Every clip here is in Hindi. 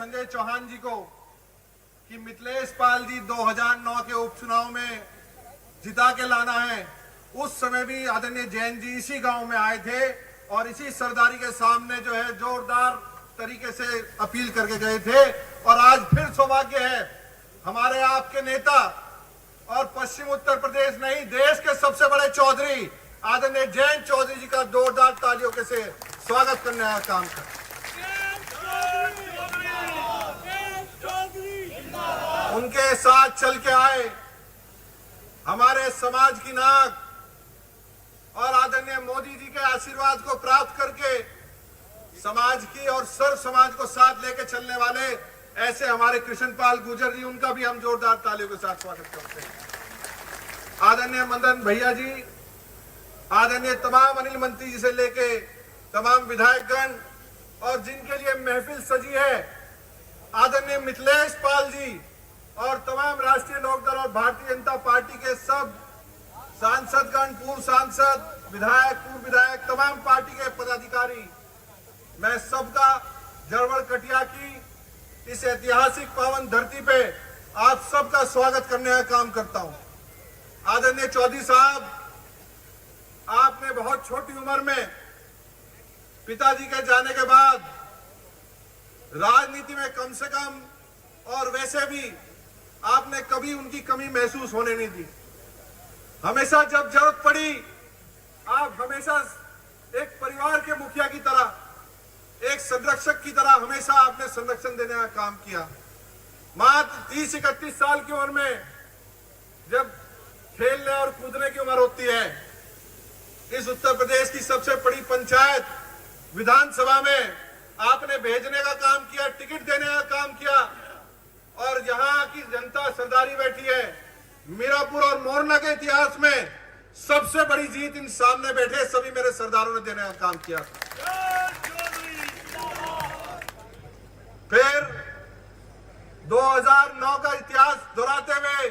संजय चौहान जी को कि मिथिलेश पाल जी 2009 के उपचुनाव में जिता के लाना है। उस समय भी आदरणीय जैन जी इसी गांव में आए थे और इसी सरदारी के सामने जो है जोरदार तरीके से अपील करके गए थे। और आज फिर सौभाग्य है हमारे आपके नेता और पश्चिम उत्तर प्रदेश नहीं देश के सबसे बड़े चौधरी आदरणीय जैन चौधरी जी का जोरदार तालियों के से स्वागत करने का काम कर उनके साथ चल के आए हमारे समाज की नाक और आदरणीय मोदी जी के आशीर्वाद को प्राप्त करके समाज की और सर्व समाज को साथ लेके चलने वाले ऐसे हमारे कृष्णपाल गुर्जर जी, उनका भी हम जोरदार तालियों के साथ स्वागत करते हैं। आदरणीय मदन भैया जी, आदरणीय तमाम अनिल मंत्री जी से लेके तमाम विधायकगण और जिनके लिए महफिल सजी है आदरणीय मिथिलेश पाल जी और तमाम राष्ट्रीय लोकदल और भारतीय जनता पार्टी के सब सांसदगण, पूर्व सांसद, विधायक, पूर्व विधायक, तमाम पार्टी के पदाधिकारी, मैं सबका जड़वड़ कटिया की इस ऐतिहासिक पावन धरती पे आप सबका स्वागत करने का काम करता हूं। आदरणीय चौधरी साहब, आपने बहुत छोटी उम्र में पिताजी के जाने के बाद राजनीति में कम से कम और वैसे भी आपने कभी उनकी कमी महसूस होने नहीं दी। हमेशा जब जरूरत पड़ी आप हमेशा एक परिवार के मुखिया की तरह, एक संरक्षक की तरह हमेशा आपने संरक्षण देने का काम किया। मात्र 30-31 साल की उम्र में जब खेलने और कूदने की उम्र होती है, इस उत्तर प्रदेश की सबसे बड़ी पंचायत विधानसभा में आपने भेजने का काम किया, टिकट देने का काम किया और यहाँ की जनता सरदारी बैठी है। मीरापुर और मोरना के इतिहास में सबसे बड़ी जीत इन सामने बैठे सभी मेरे सरदारों ने देने का काम किया। फिर 2009 का इतिहास दोहराते हुए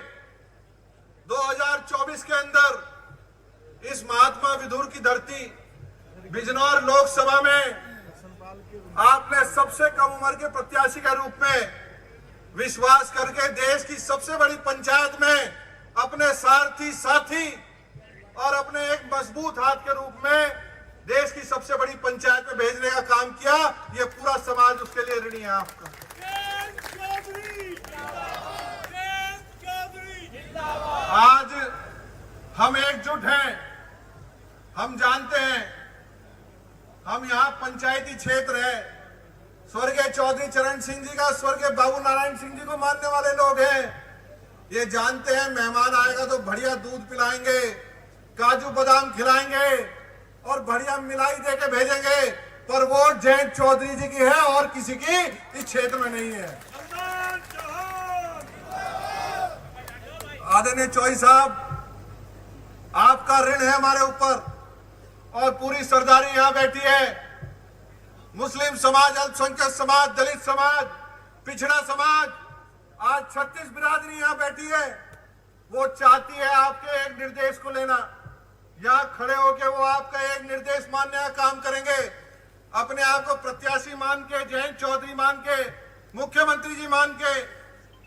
2024 के अंदर इस महात्मा विदुर की धरती बिजनौर लोकसभा में आपने सबसे कम उम्र के प्रत्याशी के रूप में विश्वास करके देश की सबसे बड़ी पंचायत में अपने साथी और अपने एक मजबूत हाथ के रूप में देश की सबसे बड़ी पंचायत में भेजने का काम किया। ये पूरा समाज उसके लिए ऋणी है आपका। आज हम एकजुट हैं। हम जानते हैं हम यहाँ पंचायती क्षेत्र है, स्वर्गीय चौधरी चरण सिंह जी का स्वर्गीय बाबू नारायण सिंह जी को मानने वाले लोग हैं। ये जानते हैं मेहमान आएगा तो बढ़िया दूध पिलाएंगे, काजू बादाम खिलाएंगे और बढ़िया मिलाई देके भेजेंगे, पर वोट जैन चौधरी जी की है और किसी की इस क्षेत्र में नहीं है। आदरणीय चौधरी साहब, आपका ऋण है हमारे ऊपर और पूरी सरदारी यहाँ बैठी है। मुस्लिम समाज, अल्पसंख्यक समाज, दलित समाज, पिछड़ा समाज, आज 36 बिरादरी यहाँ बैठी है। वो चाहती है आपके एक निर्देश को लेना। यहाँ खड़े होके वो आपका एक निर्देश मानने का काम करेंगे। अपने आप को प्रत्याशी मान के, जैन चौधरी मान के, मुख्यमंत्री जी मान के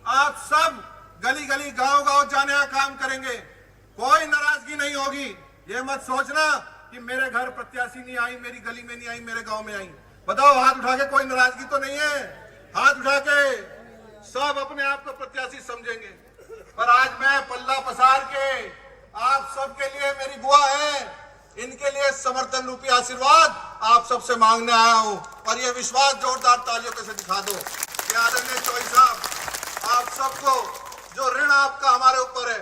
आप सब गली गली, गांव गांव जाने का काम करेंगे। कोई नाराजगी नहीं होगी। ये मत सोचना कि मेरे घर प्रत्याशी नहीं आई, मेरी गली में नहीं आई, मेरे गांव में आई। बताओ, हाथ उठा के, कोई नाराजगी तो नहीं है? हाथ उठा के सब अपने आप को प्रत्याशी समझेंगे। पर आज मैं पल्ला पसार के आप सबके लिए, मेरी दुआ है, इनके लिए समर्थन रूपी आशीर्वाद आप सबसे मांगने आया हूं। और ये विश्वास जोरदार तालियों के से दिखा दो कि आदरणीय चौधरी साहब, आप सबको जो ऋण आपका हमारे ऊपर है,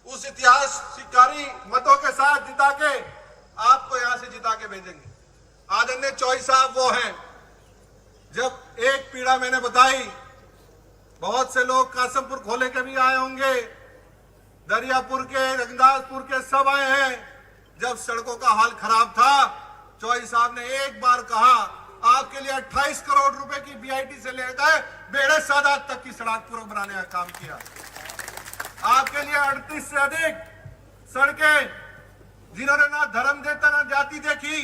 उस इतिहासकारी मतों के साथ जिता के आपको यहां से जिता के भेजेंगे। आदरणीय चौधरी साहब वो हैं, जब एक पीड़ा मैंने बताई, बहुत से लोग कासमपुर खोले के भी आए होंगे, दरियापुर के, रंगदासपुर के सब आए हैं। जब सड़कों का हाल खराब था, चौधरी साहब ने एक बार कहा आपके लिए 28 करोड़ रुपए की बीआईटी से लेकर बेड़े सादात तक की सड़क पूरा बनाने का काम किया। आपके लिए 38 से अधिक सड़कें, जिन्होंने ना धर्म देता ना जाति देखी,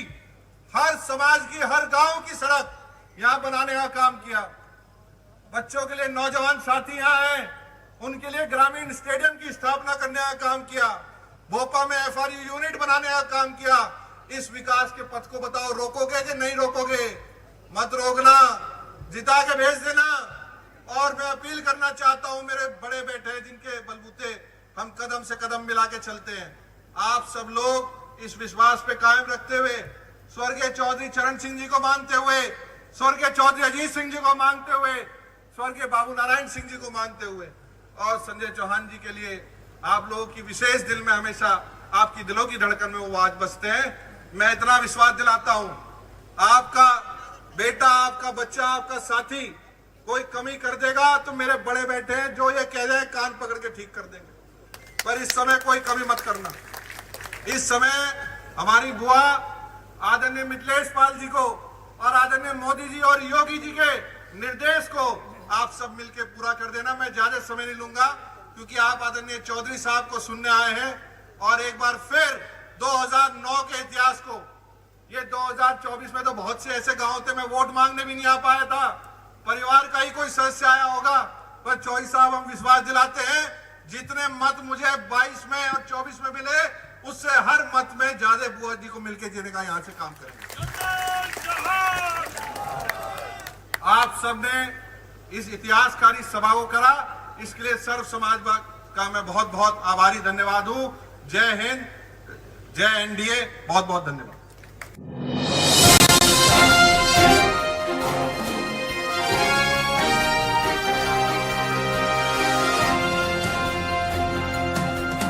हर समाज की, हर गांव की सड़क यहां बनाने का काम किया। बच्चों के लिए नौजवान साथी यहाँ हैं, उनके लिए ग्रामीण स्टेडियम की स्थापना करने का काम किया, भोपा में FRU यूनिट बनाने का काम किया। इस विकास के पथ को बताओ, रोकोगे कि नहीं रोकोगे? मत रोकना, जिता के भेज देना। और मैं अपील करना चाहता हूं, मेरे बड़े बेटे जिनके बलबूते हम कदम से कदम मिला के चलते हैं, आप सब लोग इस विश्वास पे कायम रखते हुए, स्वर्गीय चौधरी चरण सिंह जी को मानते हुए, स्वर्गीय चौधरी अजीत सिंह जी को मानते हुए, स्वर्गीय बाबू नारायण सिंह जी को मानते हुए और संजय चौहान जी के लिए आप लोगों की विशेष दिल में हमेशा आपकी दिलों की धड़कन में वो आज बसते हैं। मैं इतना विश्वास दिलाता हूं, आपका बेटा, आपका बच्चा, आपका साथी कोई कमी कर देगा तो मेरे बड़े बेटे हैं जो ये कह रहे कान पकड़ के ठीक कर देंगे। पर इस समय कोई कमी मत करना। इस समय हमारी बुआ आदरणीय मिथिलेश पाल जी को और आदरणीय मोदी जी और योगी जी के निर्देश को आप सब मिलकर पूरा कर देना। मैं ज्यादा समय नहीं लूंगा क्योंकि आप आदरणीय चौधरी साहब को सुनने आए हैं और एक बार फिर 2009 के इतिहास को, ये 2024 में तो बहुत से ऐसे गांव थे मैं वोट मांगने भी नहीं आ पाया था, परिवार का ही कोई सदस्य आया होगा, पर चौधरी साहब हम विश्वास दिलाते हैं जितने मत मुझे 22 में और 24 में मिले उससे हर मत में ज्यादा बुआ जी को मिलकर देने का यहाँ से काम करेंगे। आप सबने इस इतिहासकारी सभा को करा, इसके लिए सर्व समाज का मैं बहुत बहुत आभारी, धन्यवाद हूं। जय हिंद, जय NDA, बहुत बहुत धन्यवाद।